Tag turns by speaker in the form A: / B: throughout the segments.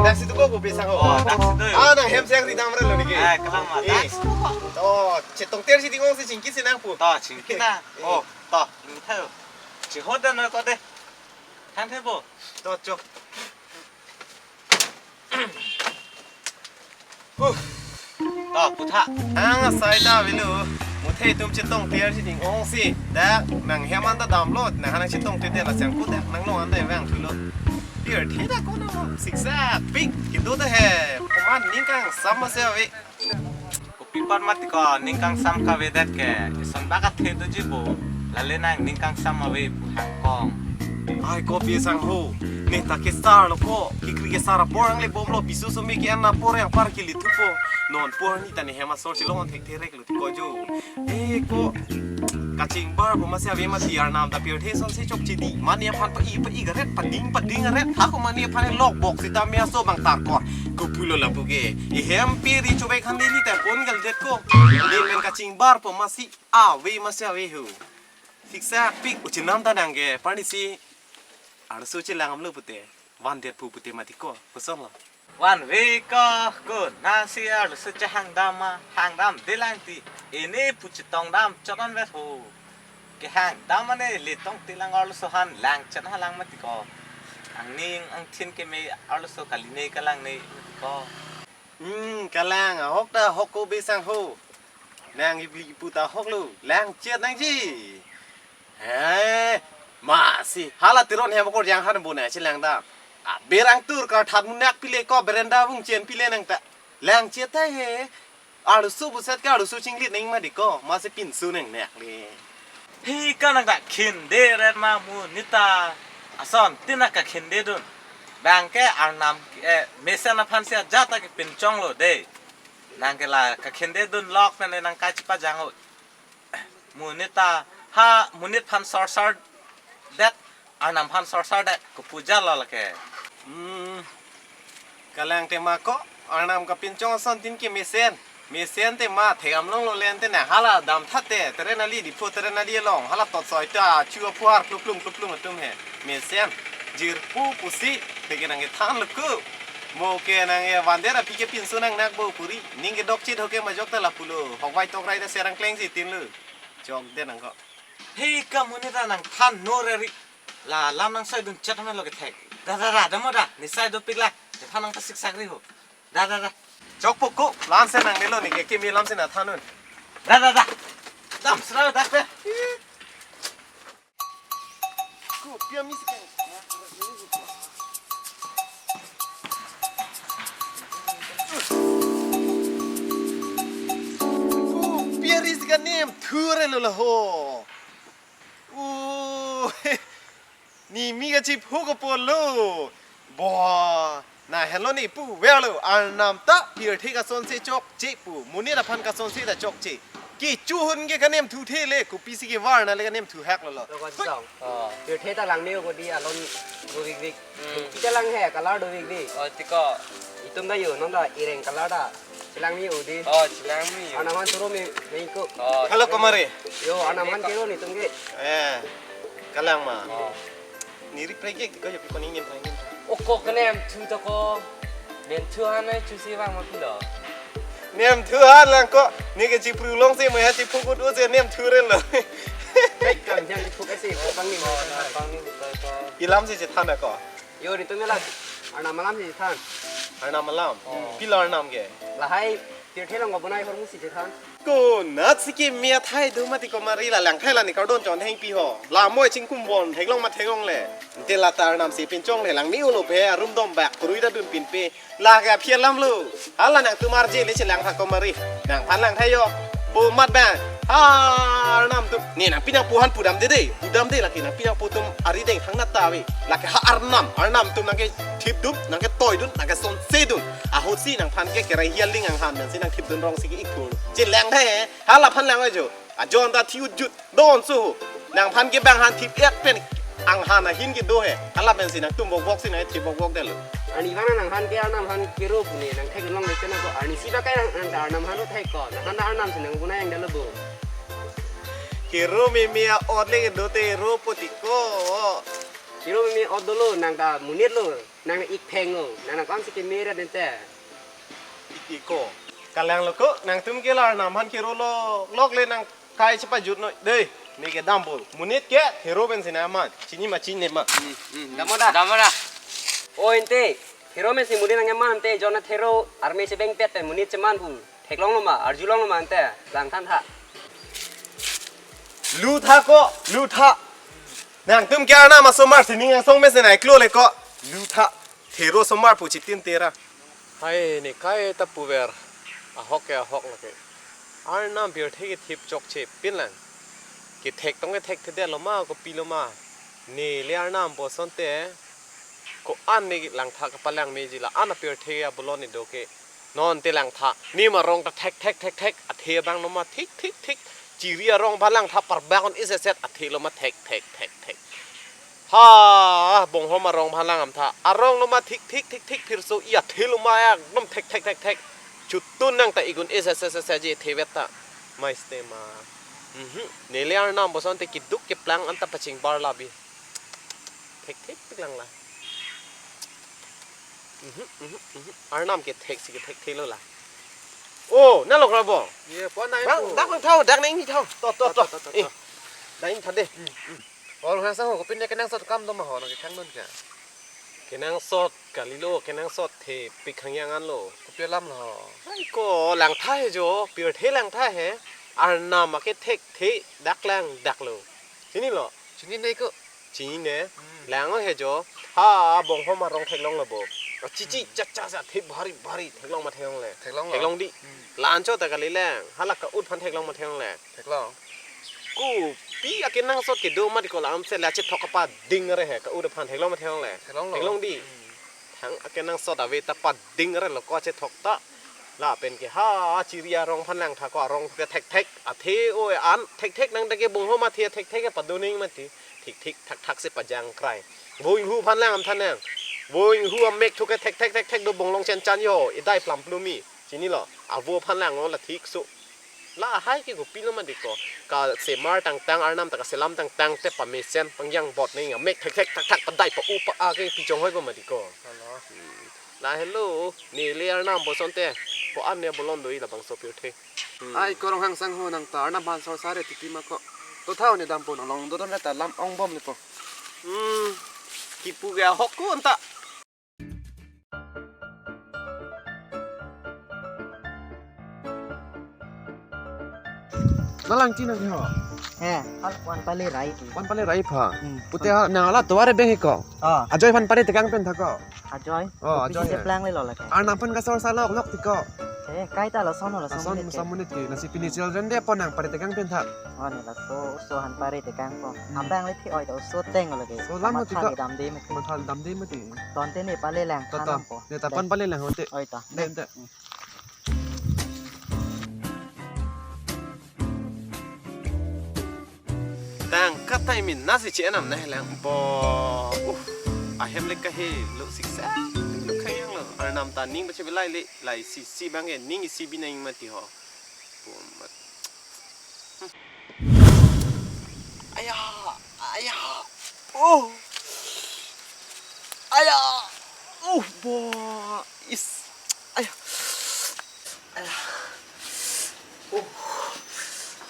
A: dak situ kok gue sang oh.
B: dak situ.
A: Nang hem siang di damre lo niki.
B: Kelang mah dak situ kok.
A: Oh, cetong ter si tingong si cingkit si nang pu.
B: To cingkit na. Oh, to. Ini tahu. Cihodan na kok deh. Kan tebo.
A: To cok.
B: To puta.
A: Sai ta vilu. Mutai tum cetong ter si tingong si. Dak nang hem anda damlot nang hanang cetong ter la siang pu dak nang lo anda yang thulu. Biar theda ko na siksa pik kido ta he. Kuman ningkang sama se we.
B: Pipan mati ko ningkang sam ka vedat ke. Son bakat thedu jibo. Lale nang ningkang sam awe hangkong.
A: Ai ko pi sang ho. Ne ta ke star lo ko. Kikri ke sara porang le bom lo bisu so mi ke anna por yang par ki litu po. Non por ni ta ne hema sor chi long thek therek lu ko jo. Ko kaching bar bo ma sia ve ma ti Arnam ta pir the son se chok chi di. Mania phan pa i ga ret pading ret. Ha ko mania phan lok bok si ta me so bang tar ko. Ko pulo la puge. I hem pi ri chu be khan ni ta pon gal det ko. Le pen kaching bar po ma si a ve ma sia ve hu. Siksa pik uchinam ta nang ge pani si Arsu ci langam lu putih, wan dia pu putih mati ko, pesan lah.
B: Wan weka ko nasi arsu ci hang dam dilang ti. Ini pucitong dam cokan vet ho. Ke hang dam ane litong tilang arsu han lang chan halang mati ko. Ang ning ang tin ke me arsu kali ne kalang ne ko.
A: Kalang hok dah hok ko besang ho. Nang ibli puta hok lu, lang ciat nang ji. Masih halat tiron hem ko yang han bune chilang da berang tur ka that munak pile ko berenda bung chen pile nang ta lang che ta he aru su bu set ka aru su chinglit ning ma diko ma se pin su nang nek le
B: Hi kanang da khinde red ma mu nita Ason tina ka khinde dun bang ke Arnam Mesen na phan sia jata ke Kapinchong lo de nang ke la ka khinde dun lok na nang ka chipa jang ho mu nita ha munit phan sor that Arnam phan sor that ko puja la ke
A: kalang te ma ko Arnam Kapinchong son tin ke Mesen te ma thegam long lo len te na hala dam thatte terenali di pho terenali long hala tot soi ta chua puar pluplum tum he Mesen jir pu si te ke nang e than lu ku mo ke nang e vandera pi ke pin su nang nak bo puri ning ke dok chit ho ke ma jok ta la pulo hok wai tok rai da serang kleng si tin lu jok de nang ko
B: Hei kamu ni nang than no reri la lam nang sai dun chat lo ke thek da mo da ni sai do pikla te than nang ta sik sak ri ho da
A: jok pok ko lan se nang ne lo ni ke mi lam se na thanun
B: da dam sra da pe
A: ko pia mi se pia ris ka nem thure lo la ho ni mi ga chi phu ko pol lo bo na hello ni pu we lo Arnam ta pir the ka son se chok che pu muni ra phan ka son se da chok che ki chu hun ge ka nem thu the le ku pi si ge war na le ka nem thu hack lo lo
C: ก็สองเดี๋ยวเทตาลังนิ้วก็ดีอ่ะลนดูวิกที่จะลังแห่กะลาดูวิก
B: ti ko
C: อีตุ้มได้อยู่น้องได้อีเรงกะลาได้จะลังนิ้วดี
B: chilang mi
C: อานามันตุรุมีไม่ก็
A: hello kamare
C: โยอานามันเกโรนี่ตุ้มเก
A: kalang ma ni ri pre ge ko yo pi ko ni nem thang
D: โอ้โกคะแนนทูตะโกเรียนทูฮันให้ชูซีว่างมาพี่เหรอ
A: nem thu han lang ko ni ge chi pru long se ma ha chi phu ko do se nem thu re lo
C: เฮ้ยกันยังถูกไอ้สิฟังนี่
D: ฟังนี่ไปก็
A: ki lam se che than da ko
C: โยนี่ตุ้มไม่ละอานามันลำสิท่าน
A: Arnam malam pi lo Arnam ge
C: ละให้เดี๋ยวเทลังกับบุญนายคนมุสิท่าน
A: ko na si ki mia thai do ma ti ko mari la lang thai la ni ka don chon heng pi ho la moi ching kum bon thek long ma thek long le te la tar nam si pin chong le lang ni u lo pe rum dom bak krui da dun pin pe la ga phian lam lu hala nang tu mar je le che lang tha ko mari nang phan lang thai yo pu mat ba Arnam tu ni nang pinang puhan pudam de la ki nang pinang putum ari deng thang na ta we la ke ha Arnam tu nang ke thip dum nang ke toy dun nang ke son se dun a ho si nang phan ke rai hial ling ang han nang si nang thip dun rong si ki ik thul je lang thai hala phan lang jo a jon ta thi jut don su nang phan ke bang han thip ek pen ang han na hin ki do he hala ben si nang tum bok si nang thip bok de lo
C: आणि वाना नंगहान के आनाम किरो पुने नंग थे गुलंग लेते ना को आणि सीबा काय नंग आनाम हानो थे को नंग आनाम से नंग गुना yang dalebo
A: kiro mimia odle do te ro potiko
C: kiro mi odolo nang da munit lo นางอีกเพลงโง่นางก้อนสกินมีระเด็นแต่
A: อีโก้กันแรงแล้วก็นางตุ้มเกลาร์นำฮันเคโรโลกเลยนางกายชิบะจุดหน่อยเด้นี่แกดัมโบลมุนิดแกเฮโร่เป็นสินะมันชินี่มาชินเนี่ยมา
C: Damoda. Oh ente, hero men si mudi nang yaman ente jona hero army se beng pet pe munit ceman pu. Theklong lo ma, arjulong lo ma ente, lang than tha.
A: ลูท่าก็ลูท่านางตุ้มแกหน้ามาสมัครสินี่ยังส่งไม่เสนไหนกลัวเลยก็ลูท่าเทโรสมัครผู้จิตตินเตระไอ้นี่ใครตะปูเวอร์อะฮอกแกฮอกละแกอาร์น้ำเบียร์เทกทิปจกเชปปินแลนกิเทกต้องกิเทกเทเดลมาก็ปีลมานี่เลี้ยน้ำบอสันเตก็อันนี้หลังทักปะแรงเมจิละอันเบียร์เทียบลอนี่โดเกนอนเตหลังทักนี่มารองตะเทกอัดเทียบังลงมาทิกจีเรียรองพลังทับปะแบกอนอิเซเซตอัดเทียลงมาเทกฮ่าบ่งหัวมารองพลังอัมท่าอารองลงมาทิกพิรโซอีอัดเทียลงมาอ่ะน้ำเทกจุดตุ้นนั่งแต่อีกุนอิเซเซจีเทเวตาไม่สเตมานี่เลี้ยน้ำบอสันเตกิดุกเก็บพลังอันตะปะชิงบาร์ลาบีเทกพลังละอาร์น้ำเก็บเทกสิเก็บเทกเทแล้วล่ะโอ้นั่นหรอกครับบ่เนี่ยป้อนนายดักมันเท่าดักในนี่เท่าต่อได้ยินทันดิพอลงทางสังหกก็เป็นแค่นั่งสดกั้มต้องมาหอหน่อยแค่นั้นแค่นั่งสดกาลิโลแค่นั่งสดเทปิดขังยังงั้นโลก็เปรี้ยวล้ำหรอไอ้ก็หลังท้ายจ่อเปรี้ยวเทหลังท้ายเหรออาร์น้ำมาแค่เทกเทดักแรงดักโลที่นี่เหรอที่นี่ก็ที่นี่เนี่ยแรงก็เหรอจ่อฮ่าบ่งเข้ามารองเทกลงระบบจีจ้าเทบารีเทกลงมาเทกลงเลยเทกลงดิลานโจแต่กันเลยแรงฮัลลักก็อุดพันเทกลงมาเทกลงเลยเทกลงกูปีอากินนั่งสดกิดูมาดิโกลามเสร็จแล้วจะทอกปาดิ้งอะไรเหรอก็อุดพันเทกลงมาเทกลงเลยเทกลงดิทั้งอากินนั่งสดเอาไว้ตะปัดดิ้งอะไรแล้วก็จะทอกตะล่าเป็นแค่ฮ่าจีเรียรองพันแรงถ้าก็รองก็เทกอาเทโอ้ยอันเทกนั่งตะเกียบบุ้งเข้ามาเทียเทกก็ปัดดูนิ่งมาทีทิกทักเสปัจจังใครบุ้งหูพันแรงอันท่านแรงวัวหัวเมกทุกเทกดูบงลงเชนจันโยอีได้พลัมพลูมีทีนี้หรออาวัวพันแรงงอละทิกสุล่าให้กี่กูปีนมันดีกว่าก็เสมาร์ต่างๆอาร์นัมแต่ก็เซลัมต่างๆแต่ปะเมเซนบางอย่างบอดนี่ไงเมกทักปัดได้ปะอุปอาเกปีจงให้บ่มาดีกว่าล่าเฮลโลนี่เลียร์นัมบอสอนเต้ปะอันเนี่ยบอลลอนดูอีละบางโซฟิวเทไอ้ก็ลองหังสังหัวนังตาอาร์นัมบานซอสาเรติกิมาก็ตัวเท่าเนี่ยดำปนลองตัวต้นแต่ลำอ่องบ่มนี่ปะกิปูแกฮอกกูอันตะนั่งจีนนั่งที่หอ
E: วันไปเลยไร
A: วันไปเลยไรพ่อปุตตะนางละตัวอะไรเบ้งก็อาจอยพันไปเลยตะกังเป็นทักก็
E: อาจอยอาจอยเซปแรงเลยหรอละแก
A: อาร์นัมพันก็สอนสารลอกที่ก็
E: ใกล้แต่ละซ้อนละซ้อน
A: สามมุนิตนasi pini children dia ponang pare tegang pen thak
E: นี่ละโซหันไปเลยตะกังก็ทำแบงเลยที่อ้อยแต่โซเต้งเลยแก
A: โซลามติก็
E: ดำดีมั้ย
A: มันทันดำดีมั้ยติ
E: ตอนเต้นนี่ไปเลยแรง
A: ต่อเนี่ยแต่ปันไปเลยแรงหัวเตะ
E: อ้อยต่อ
A: เด่นแต่แต่งกัดไทมินน่าสิเจนำนะแรงปออาเฮมเล็กก็เฮลุสิกแซ่ลุกขยังเลยอาร์นัมตานิ่งไม่ใช่เป็นไล่ซีบางเงินนิ่งซีบินเองมาติหอปุ่มอายาโอ้อายาโอ้บออิสอายาโอ้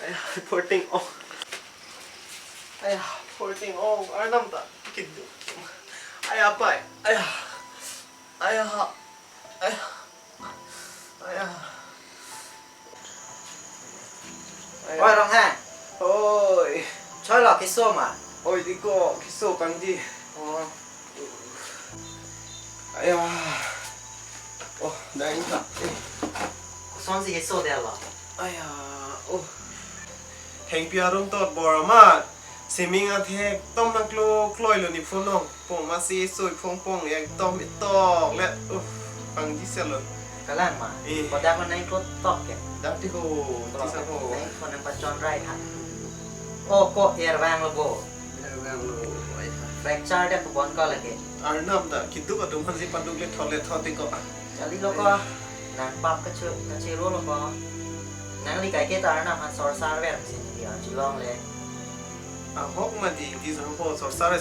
A: อายาputting on อายาputting on อาร์นัมตาคิดดูอายาไปอายา
E: ว่าร้องไห้
A: โอ้ย
E: ช่วยหลอกคิดส้มอ่ะ
A: โอ้ยดิโก้คิดโซ่ปังดีอ๋ออายาโอ้ได้ยินป่ะ
E: ซ้อนสิคิดส้มเดียวหรอ
A: อายาโอ้แห่งพิอารุมตอดบอร์มาเซมิงอาเทกต้มนักโลคลอยเลยนี่ฟุ้งน้องป่งมาซีสวยป่งอย่างต้มไม่ตอกและปังที่เสร็จเลย
E: กำลังมาก็ได้คนไหนก็ตอกแก
A: ดับที่โก้ที่สังโก้
E: คนนั้นปัจจอนไรทันโอ้ก็เอร์แวงละโบแฟกชาร์ได้ปบอนก็เลยแก
A: อาร์นัมแต่คิดดูกับตุ้มพันสิปันดูเล็ดทอติก็
E: jadi lo ko nang pap kecil lo ko nang li kai kita na han sor sar ver sini dia jilong le
A: hok ma di sampho sor sar ay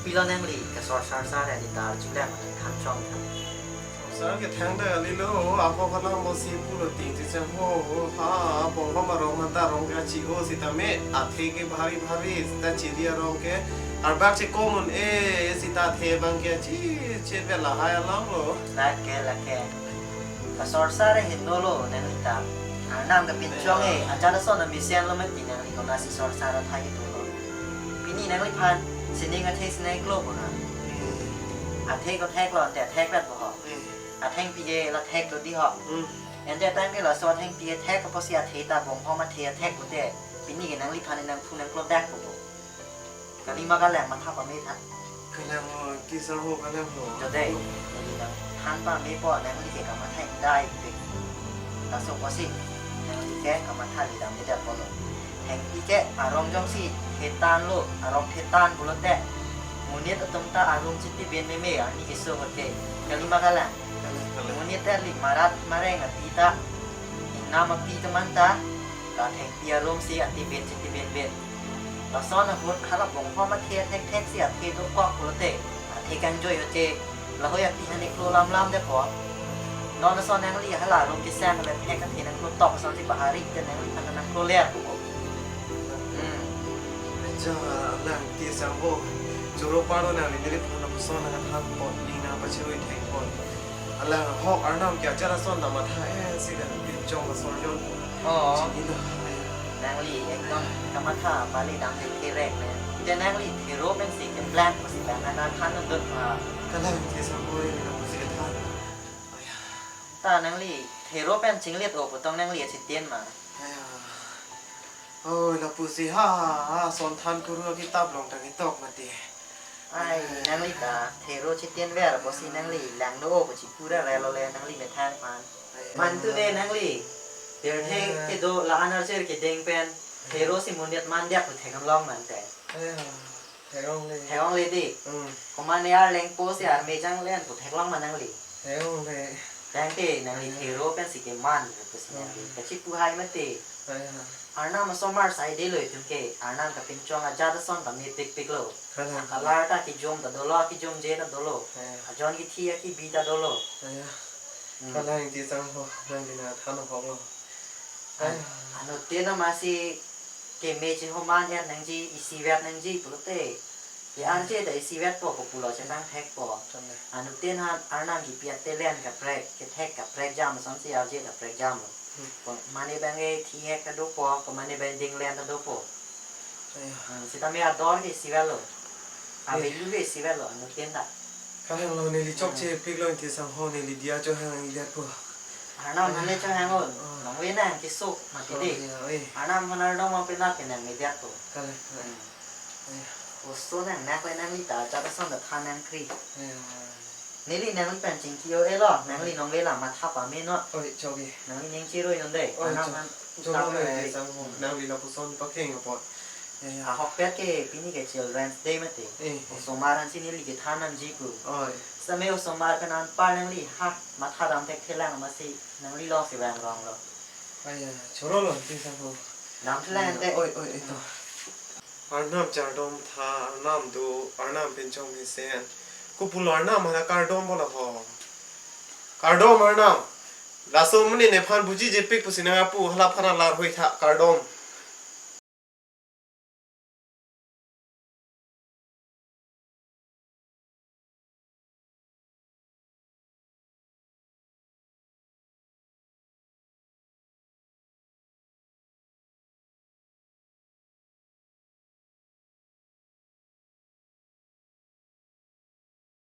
E: ปีละนังลีกับสอดซาซาแดนตาจุดแรกมันทันช่องครับ
A: สารก็แทงได้ลิโลอาพอเขาลองมาซีพูดติงที่จะโหฮะปองเขามารองมันตารองกันชิโอสิตาเมอาเทกบารีบารีแต่ชีเดียรองแกอาร์บักเชโกมุนสิตาเทบังแกชีเชเวลาหายลองโล
E: ละแกกับสอดซาได้เห็นโนโลนังลีตาน้ำกับเป็นช่วงอาจารย์สอนมีเสียงลมตีนังลีก็น่าสิสอดซาเราไทยตัวเราปีนี้นังลีพันสินิงอาเทสในโลกนะอาเทก็แทกเราแต่แทกแบบบ่อาแทงปีเอเราแทกตัวดีหรออันเดียตั้งที่เราสอนแทงปีเอแทกก็เพราะเสียเทตาบ่งพอมาเทียแทกกูแต่ปีนี้นังลีพันในนังทุนนังกลบแดกกูกะลีมากันแหลมมาทับมาไม่ทัน
A: กันแล้วกิสโฮกันแล้ว
E: จะได้ในนังทันป้าไม่ปอดนังลีเกกับมาแทงได้เด็กเราส่งว่าสินังลีแกกับมาท่าลีดำไม่ได้ปอดแทงปีแกอารมณ์จ้องสิเทตานโลอารมณ์เทตานบุรุษแต่มูนิตตมตาอารมณ์จิตติเบียนไม่เมื่อนี่กิโซกันเกกะลีมากันแหลมมูนิตแต่ลิมารัดมาแรงกับปีตาอินามาปีตมันตาเราแทงปีอารมณ์สิอัติเบียนจิตติเบียนเบียนเราซ้อนนะพุทธข้ารับหลวงพ่อมาเทียแท็กเสียเทตุกอกโปรเตเทกันจอยเจเราเขาอยากตีให้ในครัวล้ำได้พอนอนซ้อนนังลีให้หลาลงที่แซงเลยแท็กกันทีนังครัวตอกซ้อนที่บาฮาริจะนังลีพันนังครัวเลี้ยง
A: จ้าหลังที่สังโฮจูโรปาโรนาลิเดริพันนับซ้อนนักทำปอดลีนาปัจเจวิแทงปอดอะไรฮอกอาร์นามแกจะรัซ้อนแต่มาท้ายสิเดนเป็นจงมาซ้อนย้อน
E: อ๋อ
A: ชีวิต
E: นางลีเองก็กรรมฐานบาลีดังเป็นที่แรกเลยแต่นางลีที่รู้เป็นสิ่งเป็นแปลงภาษีแบบนั้นท่านนั่นเดินมา
A: กันแล้วที่สังโฮเลยนะสิท่าน
E: ตานางลีเทโรเป็นชิงเลียดโอปต้องนางลีสิเตียนมา
A: โอ้ยเราปูสิฮ่าสอนทันกูรู้ที่ตับลงทางนี้ตกมาดี
E: ไอ้นางลีตาเทโรชิเตียนแวร์บอสีนางลีแหลงโลกจิพูดอะไรเราเลยนางลีไม่ทานมันตัวเด่นนางลีเดี๋ยวเทque do la energy que deng pen hero si mundiat mandiak ku thekam long man te
A: แทงเลย
E: thekong le di command ya leng po si ar me jang len ku thek long man nang li
A: แทงเลย
E: dang te nang li hero pen si ke man ku si nang li ka chi pu hai ma te Arnam somar sai de loi tu ke Arnam Kapinchong aja da son ta me tik tik lo kalar ta ki jom ta dolo ki jom je na dolo ajon ki thi ki bi ta dolo
A: กันแล้วที่สังโฮนั่งดีนะท่านของเรา
E: anu te na ma si ke me chi ho man ya nang ji isi vet nang ji pu te ya an che da isi vet po ko pu lo chen nang thek po anu te na Arnam ki pia te len ka prek ke thek ka prek jam son si ya je ka prek jam ko mane bang e thi he ka do po ko mane bang ding len ta do po si ta me ador ki isi vet lo a be lu ke isi vet lo anu te na
A: กันแล้วเราเนี่ยลิชอบเชฟพิกเราที่สังโฮเนี่ยลิเดียจะให้เลียดปัว
E: Arnam hane cha hang on nang we na ki so ma ti de Arnam hanar no ma pe na ke nang me dia to
A: กันเลย
E: o so nang na ko nang mi ta cha ta son da than nang kri ni li nang li pen ching ki yo e lo nang li nong we la ma tha pa me no
A: โอ้ยโชคดี
E: nang li ning chi ro yon de Arnam han
A: โชคดีที่สังโฮนั่งลีเราผู้สอนปักเข่งกับปอด
E: a hok pet ke pini ke children's day ma te o so ma ran si ni li ke than nan ji ku
A: โอ้ย
E: sa me o so ma pe nan pa nang li ha ma tha dam tek thelang ma si nang li lo si wang rong lo
A: ไอ้ชโรลที่สังโฮ
E: nam thlang te
A: โอ้ยโอ้ยตัวอาร์นามจาร์ดอมท่าอาร์นามดูอาร์นามเป็นจงมิเซนกูพูดอาร์นามมาการดอมบ่ละพอการดอมอาร์นามลาโซมันนี่ในพันบุจิเจปิกปุสินาปูฮลาพันลาร์หุยท่าการดอม